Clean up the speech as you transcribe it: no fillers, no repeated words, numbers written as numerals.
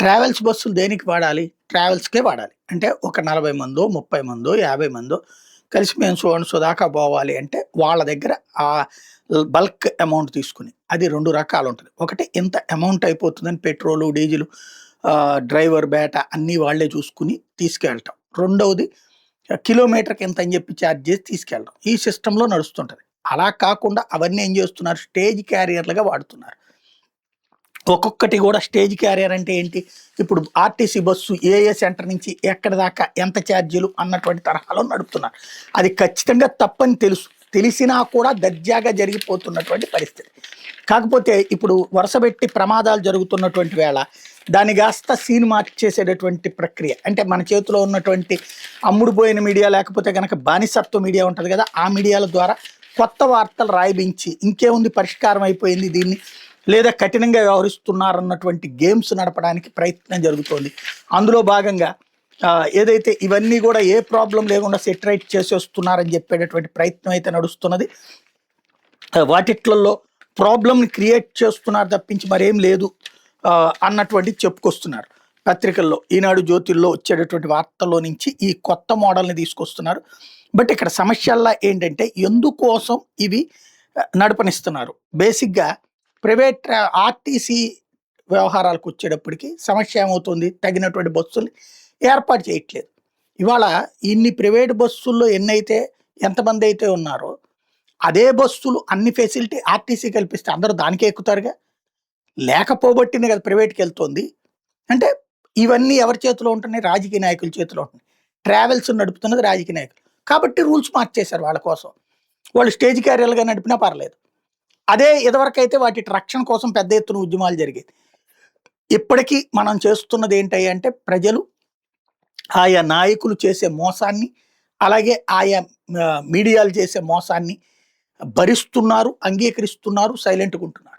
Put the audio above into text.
Travels బస్సులు దేనికి వాడాలి? ట్రావెల్స్‌కే వాడాలి. అంటే ఒక 40 మందో, 30 మందో, 50 మందో కలిసి మేము సో అండ్ సో దాకా పోవాలి అంటే వాళ్ళ దగ్గర ఆహ్, బల్క్ అమౌంట్ తీసుకొని. అది 2 రకాలుంటది. ఒకటి ఇంత అమౌంట్ అయిపోతుందని పెట్రోలు, డీజిలు డ్రైవర్ బేట అన్నీ వాళ్ళే చూసుకొని తీసుకెళ్ళటం. రెండోది కిలోమీటర్‌కి ఇంత అని చెప్పి చార్జ్ చేసి తీసుకెళ్ళడం. ఈ సిస్టమ్‌లో నడుస్తుంటది. అలా కాకుండా అవన్నీ ఏం చేస్తున్నారు? స్టేజ్ క్యారియర్‌లుగా వాడుతున్నారు. ఒక్కొక్కటి గూడా స్టేజ్ క్యారియర్ అంటే ఏంటి? ఇప్పుడు ఆర్టీసీ బస్సు ఏ ఏ సెంటర్ నుంచి ఎక్కడి దాకా ఎంత ఛార్జీలు అన్నటువంటి తరహాలో నడుపుతున్నారు. అది ఖచ్చితంగా తప్పని తెలుసు. తెలిసినా కూడా దర్జాగా జరిగిపోతున్నటువంటి పరిస్థితి. కాకపోతే ఇప్పుడు వరుసబెట్టి ప్రమాదాలు జరుగుతున్నటువంటి వేళ దాన్ని కాస్త సీన్ మార్చేసేటటువంటి ప్రక్రియ. అంటే మన చేతిలో ఉన్నటువంటి అమ్ముడుపోయిన మీడియా లేకపోతే గనక బానిసత్వ మీడియా ఉంటది గదా! ఆ మీడియాల ద్వారా కొత్త వార్తలు రాయబించి ఇంకేముంది పరిష్కారం అయిపోయింది దీన్ని లేదా కఠినంగా వ్యవహరిస్తున్నారన్నటువంటి గేమ్స్ నడపడానికి ప్రయత్నం జరుగుతోంది. అందులో భాగంగా ఏదైతే ఇవన్నీ గూడా ఏ ప్రాబ్లమ్ లేకుండా సెటిరైట్ చేసేస్తున్నారని చెప్పేటటువంటి ప్రయత్నం అయితే నడుస్తున్నది. వాటిట్లల్లో ప్రాబ్లమ్‌ని క్రియేట్ చేస్తున్నారు తప్పించి మరేం లేదు అన్నటువంటిది చెప్పుకొస్తున్నారు. పత్రికల్లో ఈనాడు, జ్యోతిల్లో వచ్చేటటువంటి వార్తల్లో నుంచి ఈ కొత్త మోడల్‌ని తీసుకొస్తున్నారు. బట్ ఇక్కడ సమస్యల్లా ఏంటంటే ఎందుకోసం ఇవి నడపనిస్తున్నారు. బేసిక్‌గా ప్రైవేట్ ఆర్టీసీ వ్యవహారాలకొచ్చేటప్పటికి సమస్య ఏమవుతుంది? తగినటువంటి బస్సుల్ని ఏర్పాటు చేయట్లేదు. ఇవాళ ఇన్ని ప్రైవేట్ బస్సుల్లో ఎంతమందైతే ఉన్నారో, అదే బస్సులు అన్ని ఫెసిలిటీ ఆర్టీసీ కల్పిస్తే అందరూ దానికే ఎక్కుతారుగా. లేకపోబట్టినే కదా ప్రైవేట్‌కెళ్తోంది. అంటే ఇవన్నీ ఎవరి చేతిలో ఉంటున్నాయి? రాజకీయ నాయకుల చేతిలో ఉంటున్నాయి. ట్రావెల్స్ నడుపుతున్నది రాజకీయ నాయకులు. కాబట్టి రూల్స్ మార్చేశారు వాళ్ళ కోసం. వాళ్ళు స్టేజ్ క్యారియర్‌లుగా నడిపినా పర్లేదు. అదే ఇదివరకైతే వాటి రక్షణ కోసం పెద్ద ఎత్తున ఉద్యమాలు జరిగేది. ఇప్పటికీ మనం చేస్తున్నది ఏంటి అంటే ప్రజలు ఆయా నాయకులు చేసే మోసాన్ని, అలాగే ఆయా మీడియాలు చేసే మోసాన్ని భరిస్తున్నారు, అంగీకరిస్తున్నారు, సైలెంట్‌గా ఉంటున్నారు.